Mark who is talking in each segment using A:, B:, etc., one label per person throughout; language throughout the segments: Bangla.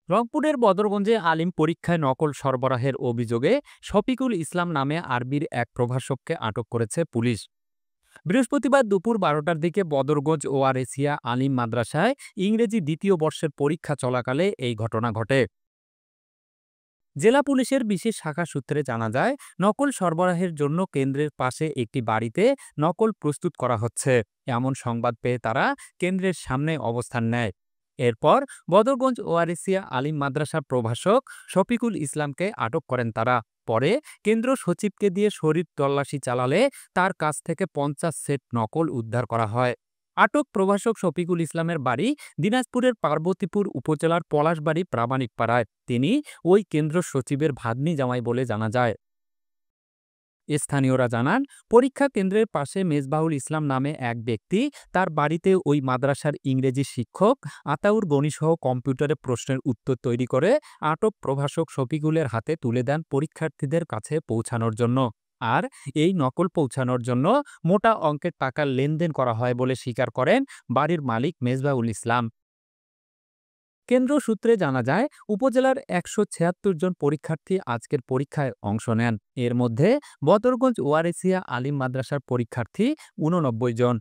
A: রংপুরের বদরগঞ্জে আলিম পরীক্ষায় নকল সরবরাহের অভিযোগে শফিকুল ইসলাম নামে আরবির এক প্রভাষককে আটক করেছে পুলিশ। বৃহস্পতিবার দুপুর ১২টার দিকে বদরগঞ্জ ওয়ারেসিয়া আলিম মাদ্রাসায় ইংরেজি দ্বিতীয় বর্ষের পরীক্ষা চলাকালে এই ঘটনা ঘটে। জেলা পুলিশের বিশেষ শাখা সূত্রে জানা যায়, নকল সরবরাহের জন্য কেন্দ্রের পাশে একটি বাড়িতে নকল প্রস্তুত করা হচ্ছে এমন সংবাদ পেয়ে তারা কেন্দ্রের সামনে অবস্থান নেয়। এরপর বদরগঞ্জ ওয়ারেসিয়া আলিম মাদ্রাসার প্রভাষক শফিকুল ইসলামকে আটক করেন তারা। পরে কেন্দ্র সচিবকে দিয়ে শরীর তল্লাশি চালালে তার কাছ থেকে ৫০ সেট নকল উদ্ধার করা হয়। আটক প্রভাষক শফিকুল ইসলামের বাড়ি দিনাজপুরের পার্বতীপুর উপজেলার পলাশবাড়ি প্রামাণিকপাড়ায়। তিনি ওই কেন্দ্র সচিবের ভাগ্নি জামাই বলে জানা যায়। স্থানীয়রা জানান, পরীক্ষা কেন্দ্রের পাশে মেজবাহুল ইসলাম নামে এক ব্যক্তি তার বাড়িতে ওই মাদ্রাসার ইংরেজি শিক্ষক আতাউর গনিসহ কম্পিউটারে প্রশ্নের উত্তর তৈরি করে আটক প্রভাষক শফিকুলের হাতে তুলে দেন পরীক্ষার্থীদের কাছে পৌঁছানোর জন্য। আর এই নকল পৌঁছানোর জন্য মোটা অঙ্কের টাকার লেনদেন করা হয় বলে স্বীকার করেন বাড়ির মালিক মেজবাহুল ইসলাম। কেন্দ্র সূত্রে জানা যায়, উপজেলার ১৭৬ জন পরীক্ষার্থী আজকের পরীক্ষায় অংশ নেন। এর মধ্যে বদরগঞ্জ ওয়ারেসিয়া আলিম মাদ্রাসার পরীক্ষার্থী ৮৯ জন।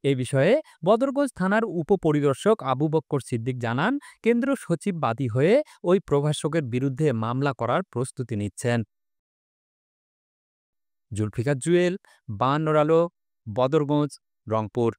A: এ বিষয়ে বদরগঞ্জ থানার উপপরিদর্শক আবু বক্কর সিদ্দিক জানান, কেন্দ্র সচিব বাদী হয়ে ওই প্রভাষকের বিরুদ্ধে মামলা করার প্রস্তুতি নিচ্ছেন। জুলফিকার জুয়েল, বায়ান্নর আলো, বদরগঞ্জ, রংপুর।